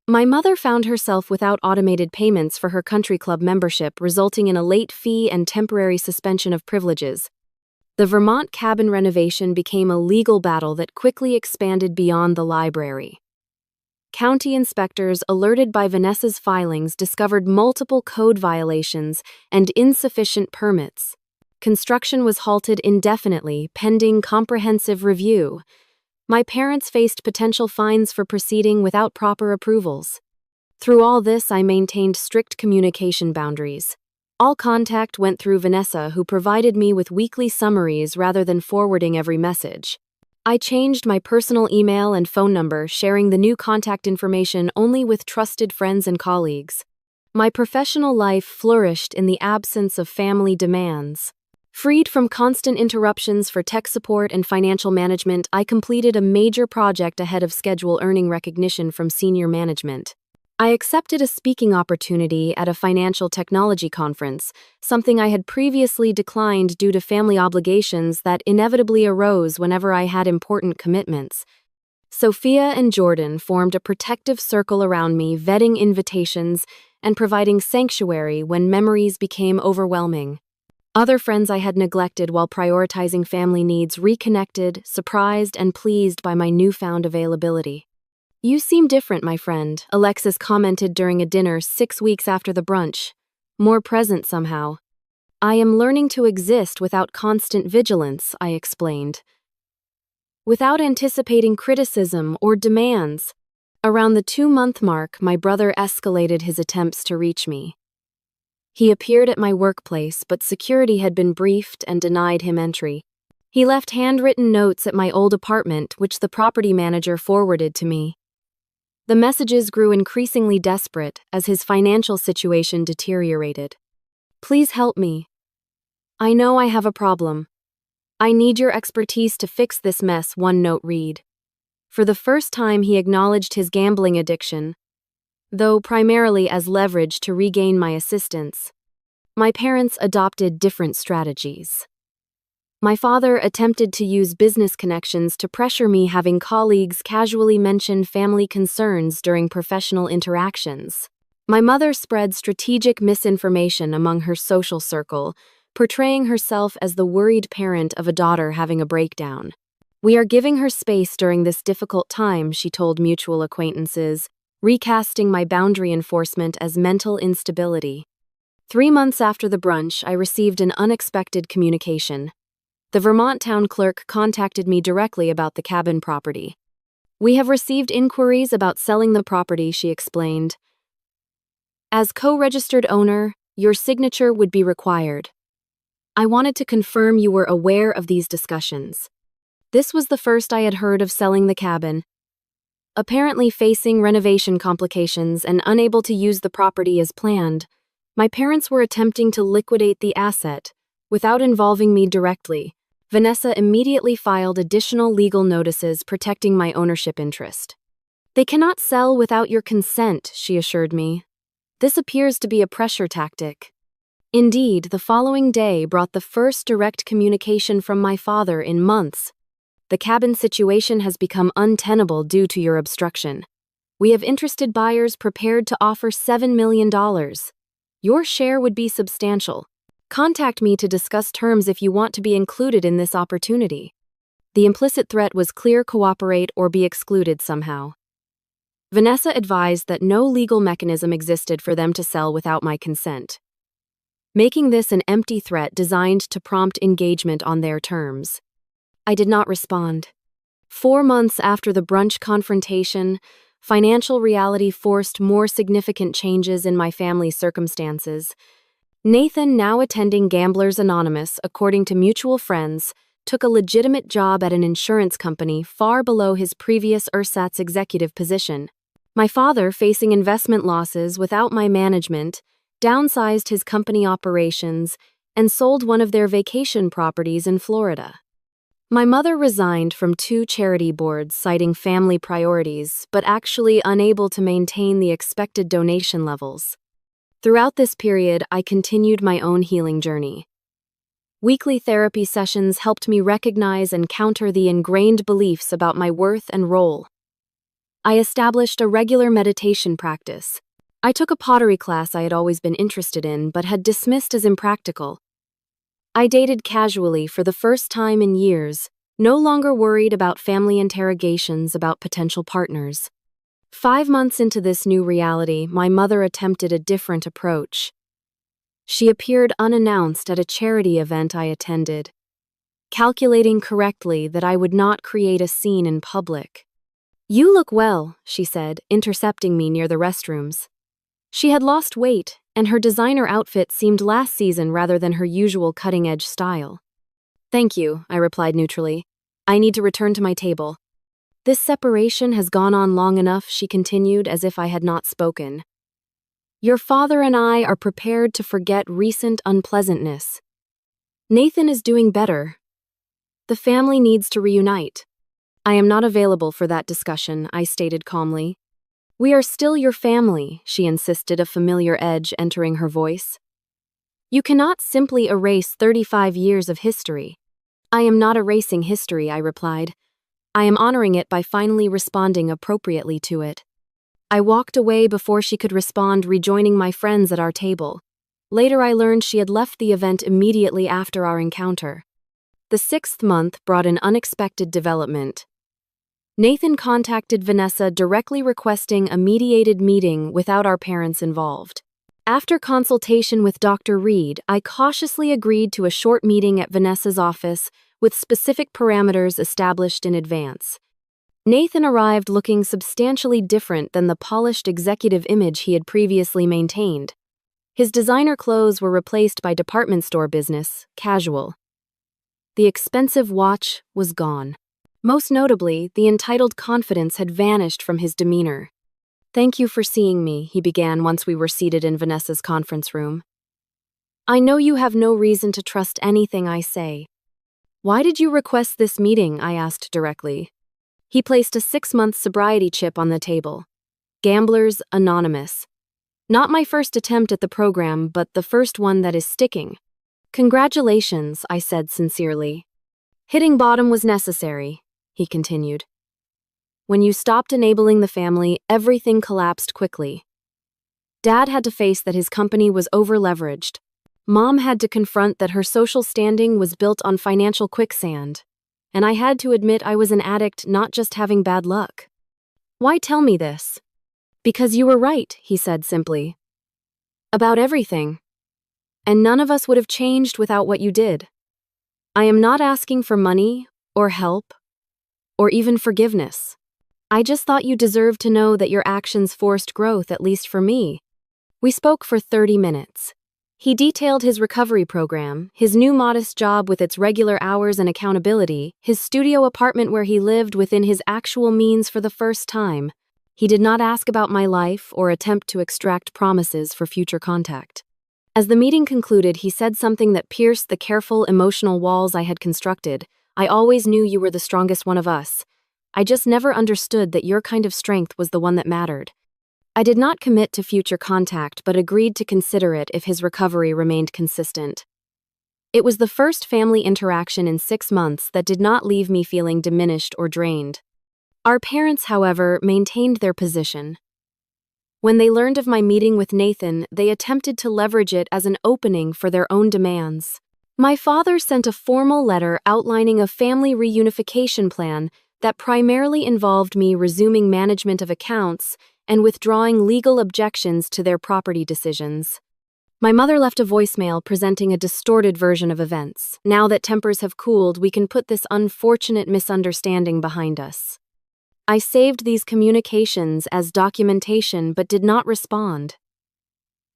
My mother found herself without automated payments for her country club membership, resulting in a late fee and temporary suspension of privileges. The Vermont cabin renovation became a legal battle that quickly expanded beyond the library. county inspectors alerted by Vanessa's filings discovered multiple code violations and insufficient permits. Construction was halted indefinitely, pending comprehensive review. My parents faced potential fines for proceeding without proper approvals. Through all this, I maintained strict communication boundaries. All contact went through Vanessa, who provided me with weekly summaries rather than forwarding every message. I changed my personal email and phone number, sharing the new contact information only with trusted friends and colleagues. My professional life flourished in the absence of family demands. Freed from constant interruptions for tech support and financial management, I completed a major project ahead of schedule, earning recognition from senior management. I accepted a speaking opportunity at a financial technology conference, something I had previously declined due to family obligations that inevitably arose whenever I had important commitments. Sophia and Jordan formed a protective circle around me, vetting invitations and providing sanctuary when memories became overwhelming. Other friends I had neglected while prioritizing family needs reconnected, surprised and pleased by my newfound availability. "You seem different, my friend," Alexis commented during a dinner 6 weeks after the brunch. "More present somehow." "I am learning to exist without constant vigilance," I explained. "Without anticipating criticism or demands." Around the 2-month mark, my brother escalated his attempts to reach me. He appeared at my workplace, but security had been briefed and denied him entry. He left handwritten notes at my old apartment, which the property manager forwarded to me. The messages grew increasingly desperate as his financial situation deteriorated. "Please help me. I know I have a problem. I need your expertise to fix this mess," one note read. For the first time, he acknowledged his gambling addiction, though primarily as leverage to regain my assistance. My parents adopted different strategies. My father attempted to use business connections to pressure me, having colleagues casually mention family concerns during professional interactions. My mother spread strategic misinformation among her social circle, portraying herself as the worried parent of a daughter having a breakdown. "We are giving her space during this difficult time," she told mutual acquaintances, recasting my boundary enforcement as mental instability. 3 months after the brunch, I received an unexpected communication. The Vermont town clerk contacted me directly about the cabin property. "We have received inquiries about selling the property," she explained. "As co-registered owner, your signature would be required. I wanted to confirm you were aware of these discussions." This was the first I had heard of selling the cabin. Apparently facing renovation complications and unable to use the property as planned, my parents were attempting to liquidate the asset without involving me directly. Vanessa immediately filed additional legal notices protecting my ownership interest. "They cannot sell without your consent," she assured me. "This appears to be a pressure tactic." Indeed, the following day brought the first direct communication from my father in months. "The cabin situation has become untenable due to your obstruction. We have interested buyers prepared to offer $7 million. Your share would be substantial. Contact me to discuss terms if you want to be included in this opportunity." The implicit threat was clear: cooperate or be excluded somehow. Vanessa advised that no legal mechanism existed for them to sell without my consent, making this an empty threat designed to prompt engagement on their terms. I did not respond. 4 months after the brunch confrontation, financial reality forced more significant changes in my family's circumstances. Nathan, now attending Gamblers Anonymous according to mutual friends, took a legitimate job at an insurance company far below his previous ersatz executive position. My father, facing investment losses without my management, downsized his company operations and sold one of their vacation properties in Florida. My mother resigned from 2 charity boards citing family priorities, but actually unable to maintain the expected donation levels. Throughout this period, I continued my own healing journey. Weekly therapy sessions helped me recognize and counter the ingrained beliefs about my worth and role. I established a regular meditation practice. I took a pottery class I had always been interested in but had dismissed as impractical. I dated casually for the first time in years, no longer worried about family interrogations about potential partners. 5 months into this new reality, my mother attempted a different approach. She appeared unannounced at a charity event I attended, calculating correctly that I would not create a scene in public. "You look well," she said, intercepting me near the restrooms. She had lost weight, and her designer outfit seemed last season rather than her usual cutting-edge style. "Thank you," I replied neutrally. "I need to return to my table." "This separation has gone on long enough," she continued as if I had not spoken. "Your father and I are prepared to forget recent unpleasantness. Nathan is doing better. The family needs to reunite." "I am not available for that discussion," I stated calmly. "We are still your family," she insisted, a familiar edge entering her voice. "You cannot simply erase 35 years of history." "I am not erasing history," I replied. "I am honoring it by finally responding appropriately to it." I walked away before she could respond, rejoining my friends at our table. Later I learned she had left the event immediately after our encounter. The 6th month brought an unexpected development. Nathan contacted Vanessa directly requesting a mediated meeting without our parents involved. After consultation with Dr. Reed, I cautiously agreed to a short meeting at Vanessa's office with specific parameters established in advance. Nathan arrived looking substantially different than the polished executive image he had previously maintained. His designer clothes were replaced by department store business, casual. The expensive watch was gone. Most notably, the entitled confidence had vanished from his demeanor. "Thank you for seeing me," he began once we were seated in Vanessa's conference room. "I know you have no reason to trust anything I say." "Why did you request this meeting?" I asked directly. He placed a 6-month sobriety chip on the table. "Gamblers Anonymous. Not my first attempt at the program, but the first one that is sticking." "Congratulations," I said sincerely. "Hitting bottom was necessary," he continued. "When you stopped enabling the family, everything collapsed quickly. Dad had to face that his company was over-leveraged. Mom had to confront that her social standing was built on financial quicksand. And I had to admit I was an addict, not just having bad luck." "Why tell me this?" "Because you were right," he said simply. "About everything. And none of us would have changed without what you did. I am not asking for money, or help, or even forgiveness. I just thought you deserved to know that your actions forced growth, at least for me." We spoke for 30 minutes. He detailed his recovery program, his new modest job with its regular hours and accountability, his studio apartment where he lived within his actual means for the first time. He did not ask about my life or attempt to extract promises for future contact. As the meeting concluded, he said something that pierced the careful, emotional walls I had constructed. "I always knew you were the strongest one of us. I just never understood that your kind of strength was the one that mattered." I did not commit to future contact, but agreed to consider it if his recovery remained consistent. It was the first family interaction in 6 months that did not leave me feeling diminished or drained. Our parents, however, maintained their position. When they learned of my meeting with Nathan, they attempted to leverage it as an opening for their own demands. My father sent a formal letter outlining a family reunification plan that primarily involved me resuming management of accounts and withdrawing legal objections to their property decisions. My mother left a voicemail presenting a distorted version of events. "Now that tempers have cooled, we can put this unfortunate misunderstanding behind us." I saved these communications as documentation but did not respond.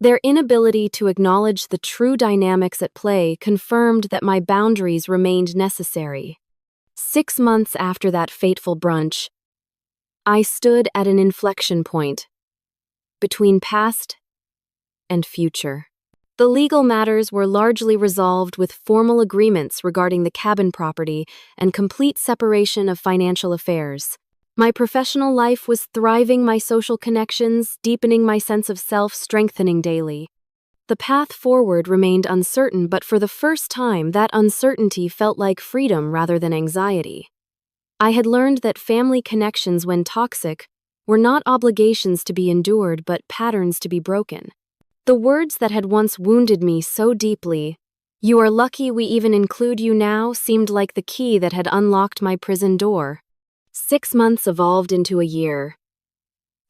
Their inability to acknowledge the true dynamics at play confirmed that my boundaries remained necessary. 6 months after that fateful brunch, I stood at an inflection point between past and future. The legal matters were largely resolved with formal agreements regarding the cabin property and complete separation of financial affairs. My professional life was thriving, my social connections, deepening my sense of self, strengthening daily. The path forward remained uncertain, but for the first time, that uncertainty felt like freedom rather than anxiety. I had learned that family connections, when toxic, were not obligations to be endured, but patterns to be broken. The words that had once wounded me so deeply, "You are lucky we even include you now," seemed like the key that had unlocked my prison door. 6 months evolved into a year.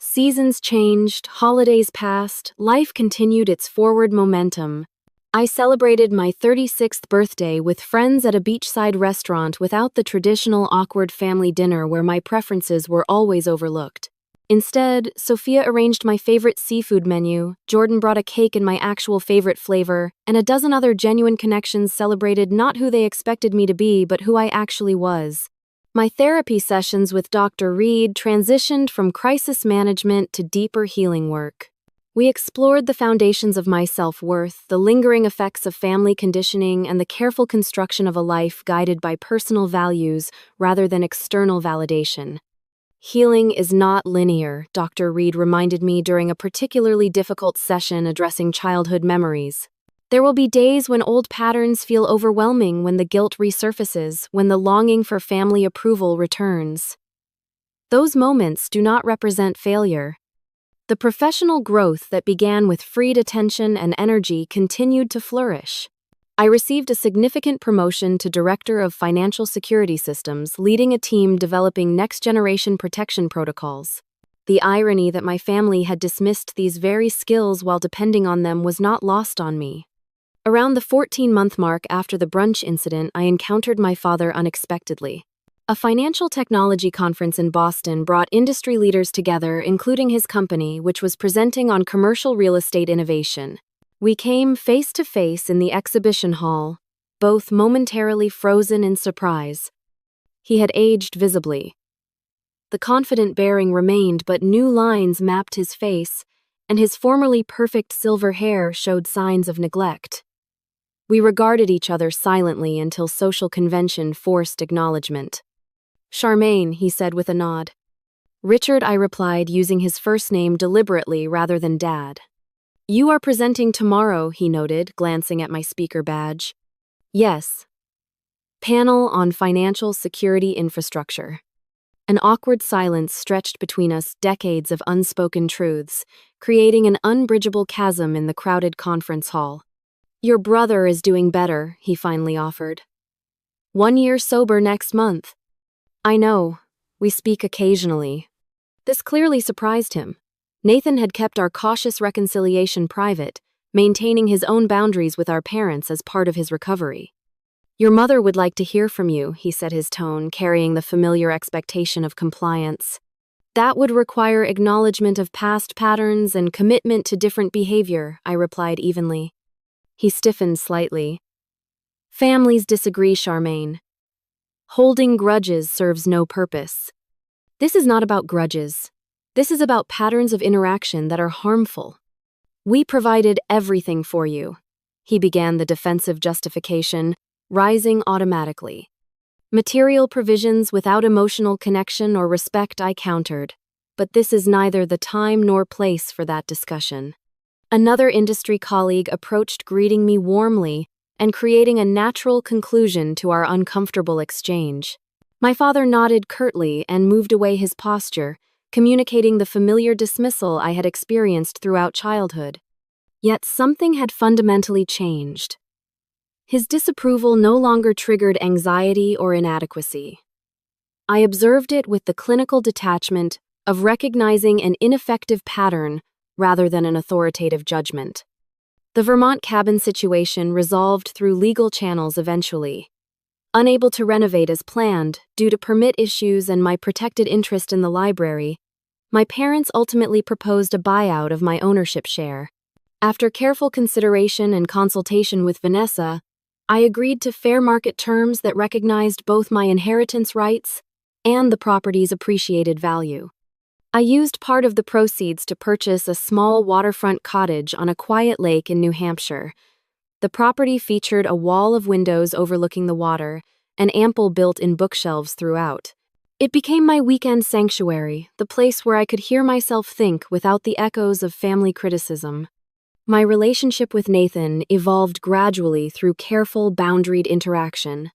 Seasons changed, holidays passed, life continued its forward momentum. I celebrated my 36th birthday with friends at a beachside restaurant without the traditional awkward family dinner where my preferences were always overlooked. Instead, Sophia arranged my favorite seafood menu, Jordan brought a cake in my actual favorite flavor, and a dozen other genuine connections celebrated not who they expected me to be but who I actually was. My therapy sessions with Dr. Reed transitioned from crisis management to deeper healing work. We explored the foundations of my self-worth, the lingering effects of family conditioning, and the careful construction of a life guided by personal values rather than external validation. Healing is not linear, Dr. Reed reminded me during a particularly difficult session addressing childhood memories. There will be days when old patterns feel overwhelming, when the guilt resurfaces, when the longing for family approval returns. Those moments do not represent failure. The professional growth that began with freed attention and energy continued to flourish. I received a significant promotion to Director of Financial Security Systems, leading a team developing next-generation protection protocols. The irony that my family had dismissed these very skills while depending on them was not lost on me. Around the 14-month mark after the brunch incident, I encountered my father unexpectedly. A financial technology conference in Boston brought industry leaders together, including his company, which was presenting on commercial real estate innovation. We came face to face in the exhibition hall, both momentarily frozen in surprise. He had aged visibly. The confident bearing remained, but new lines mapped his face, and his formerly perfect silver hair showed signs of neglect. We regarded each other silently until social convention forced acknowledgement. "Charmaine," he said with a nod. "Richard," I replied, using his first name deliberately rather than Dad. "You are presenting tomorrow," he noted, glancing at my speaker badge. "Yes. Panel on Financial Security Infrastructure." An awkward silence stretched between us, decades of unspoken truths, creating an unbridgeable chasm in the crowded conference hall. "Your brother is doing better," he finally offered. 1 year sober next month. "I know. We speak occasionally." This clearly surprised him. Nathan had kept our cautious reconciliation private, maintaining his own boundaries with our parents as part of his recovery. "Your mother would like to hear from you," he said, his tone carrying the familiar expectation of compliance. "That would require acknowledgement of past patterns and commitment to different behavior," I replied evenly. He stiffened slightly. "Families disagree, Charmaine. Holding grudges serves no purpose. This is not about grudges. This is about patterns of interaction that are harmful. We provided everything for you." He began the defensive justification, rising automatically. "Material provisions without emotional connection or respect," I countered. "But this is neither the time nor place for that discussion." Another industry colleague approached, greeting me warmly and creating a natural conclusion to our uncomfortable exchange. My father nodded curtly and moved away his posture, communicating the familiar dismissal I had experienced throughout childhood. Yet something had fundamentally changed. His disapproval no longer triggered anxiety or inadequacy. I observed it with the clinical detachment of recognizing an ineffective pattern rather than an authoritative judgment. The Vermont cabin situation resolved through legal channels eventually. Unable to renovate as planned due to permit issues and my protected interest in the library, my parents ultimately proposed a buyout of my ownership share. After careful consideration and consultation with Vanessa, I agreed to fair market terms that recognized both my inheritance rights and the property's appreciated value. I used part of the proceeds to purchase a small waterfront cottage on a quiet lake in New Hampshire. The property featured a wall of windows overlooking the water and ample built-in bookshelves throughout. It became my weekend sanctuary, the place where I could hear myself think without the echoes of family criticism. My relationship with Nathan evolved gradually through careful, boundaried interaction.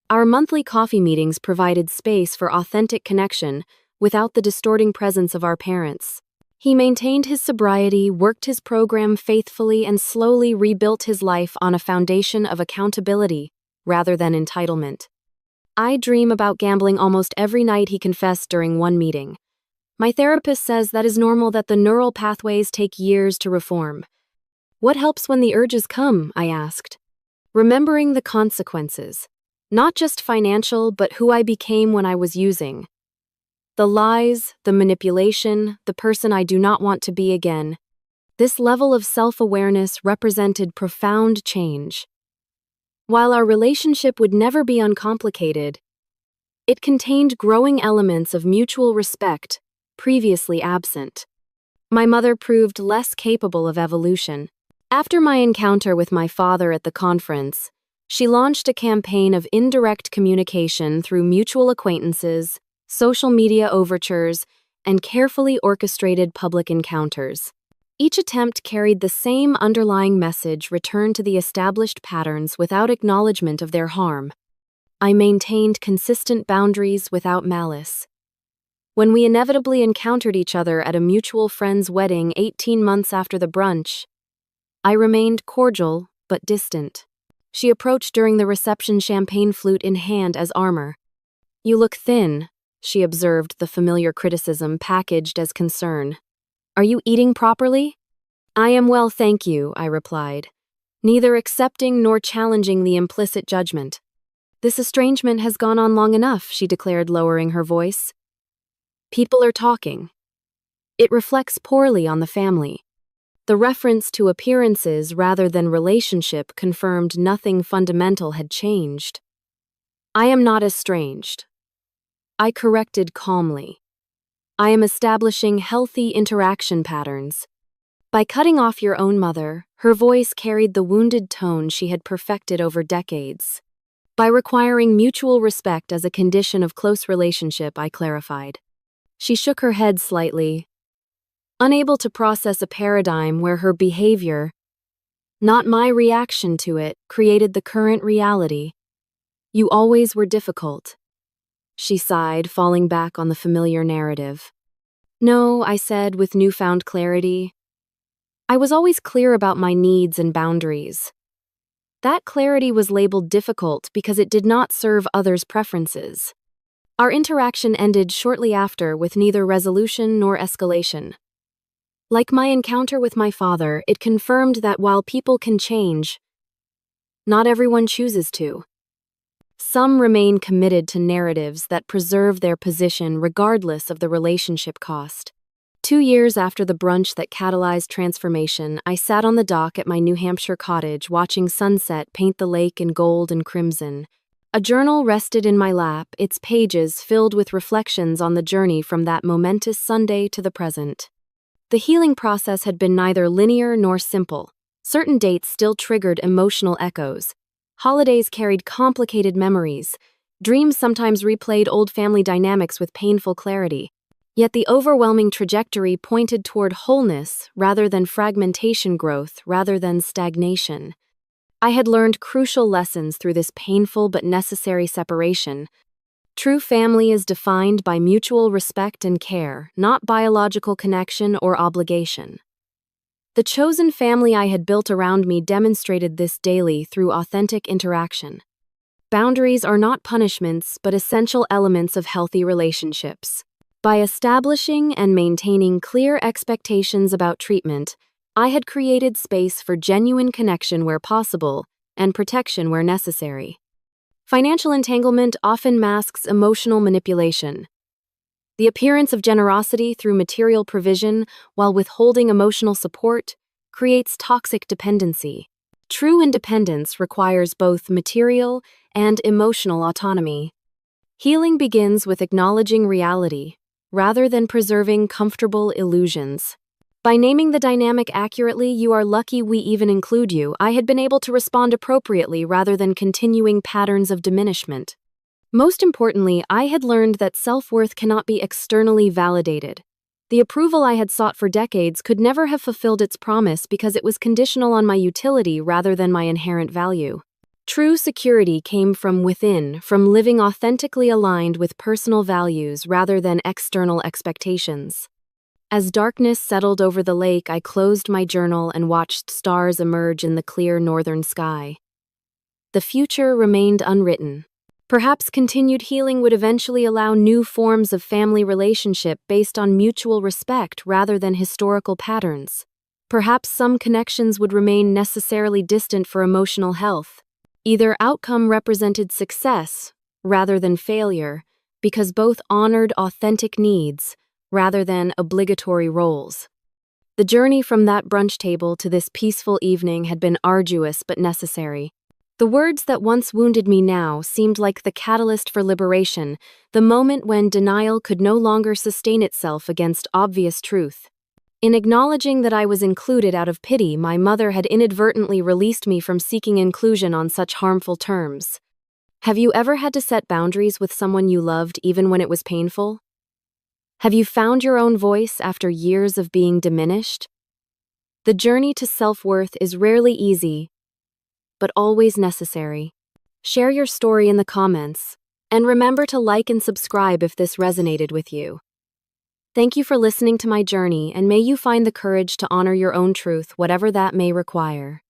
Our monthly coffee meetings provided space for authentic connection without the distorting presence of our parents. He maintained his sobriety, worked his program faithfully, and slowly rebuilt his life on a foundation of accountability rather than entitlement. "I dream about gambling almost every night," he confessed during one meeting. My therapist says that is normal, that the neural pathways take years to reform. What helps when the urges come? I asked. Remembering the consequences. Not just financial, but who I became when I was using. The lies, the manipulation, the person I do not want to be again. This level of self-awareness represented profound change. While our relationship would never be uncomplicated, it contained growing elements of mutual respect, previously absent. My mother proved less capable of evolution. After my encounter with my father at the conference, she launched a campaign of indirect communication through mutual acquaintances, social media overtures, and carefully orchestrated public encounters. Each attempt carried the same underlying message: return to the established patterns without acknowledgement of their harm. I maintained consistent boundaries without malice. When we inevitably encountered each other at a mutual friend's wedding 18 months after the brunch, I remained cordial but distant. She approached during the reception, champagne flute in hand as armor. "You look thin," she observed, the familiar criticism packaged as concern. "Are you eating properly?" "I am well, thank you," I replied, neither accepting nor challenging the implicit judgment. "This estrangement has gone on long enough," she declared, lowering her voice. "People are talking. It reflects poorly on the family." The reference to appearances rather than relationship confirmed nothing fundamental had changed. "I am not estranged," I corrected calmly. "I am establishing healthy interaction patterns." By cutting off your own mother, her voice carried the wounded tone she had perfected over decades. By requiring mutual respect as a condition of close relationship, I clarified. She shook her head slightly, unable to process a paradigm where her behavior, not my reaction to it, created the current reality. "You always were difficult," she sighed, falling back on the familiar narrative. "No," I said with newfound clarity. "I was always clear about my needs and boundaries. That clarity was labeled difficult because it did not serve others' preferences." Our interaction ended shortly after with neither resolution nor escalation. Like my encounter with my father, it confirmed that while people can change, not everyone chooses to. Some remain committed to narratives that preserve their position regardless of the relationship cost. 2 years after the brunch that catalyzed transformation, I sat on the dock at my New Hampshire cottage watching sunset paint the lake in gold and crimson. A journal rested in my lap, its pages filled with reflections on the journey from that momentous Sunday to the present. The healing process had been neither linear nor simple. Certain dates still triggered emotional echoes. Holidays carried complicated memories. Dreams sometimes replayed old family dynamics with painful clarity. Yet the overwhelming trajectory pointed toward wholeness rather than fragmentation, growth rather than stagnation. I had learned crucial lessons through this painful but necessary separation. True family is defined by mutual respect and care, not biological connection or obligation. The chosen family I had built around me demonstrated this daily through authentic interaction. Boundaries are not punishments, but essential elements of healthy relationships. By establishing and maintaining clear expectations about treatment, I had created space for genuine connection where possible and protection where necessary. Financial entanglement often masks emotional manipulation. The appearance of generosity through material provision while withholding emotional support creates toxic dependency. True independence requires both material and emotional autonomy. Healing begins with acknowledging reality, rather than preserving comfortable illusions. By naming the dynamic accurately, "You are lucky we even include you," I had been able to respond appropriately rather than continuing patterns of diminishment. Most importantly, I had learned that self-worth cannot be externally validated. The approval I had sought for decades could never have fulfilled its promise because it was conditional on my utility rather than my inherent value. True security came from within, from living authentically aligned with personal values rather than external expectations. As darkness settled over the lake, I closed my journal and watched stars emerge in the clear northern sky. The future remained unwritten. Perhaps continued healing would eventually allow new forms of family relationship based on mutual respect rather than historical patterns. Perhaps some connections would remain necessarily distant for emotional health. Either outcome represented success rather than failure, because both honored authentic needs rather than obligatory roles. The journey from that brunch table to this peaceful evening had been arduous but necessary. The words that once wounded me now seemed like the catalyst for liberation, the moment when denial could no longer sustain itself against obvious truth. In acknowledging that I was included out of pity, my mother had inadvertently released me from seeking inclusion on such harmful terms. Have you ever had to set boundaries with someone you loved even when it was painful? Have you found your own voice after years of being diminished? The journey to self-worth is rarely easy, but always necessary. Share your story in the comments, and remember to like and subscribe if this resonated with you. Thank you for listening to my journey, and may you find the courage to honor your own truth, whatever that may require.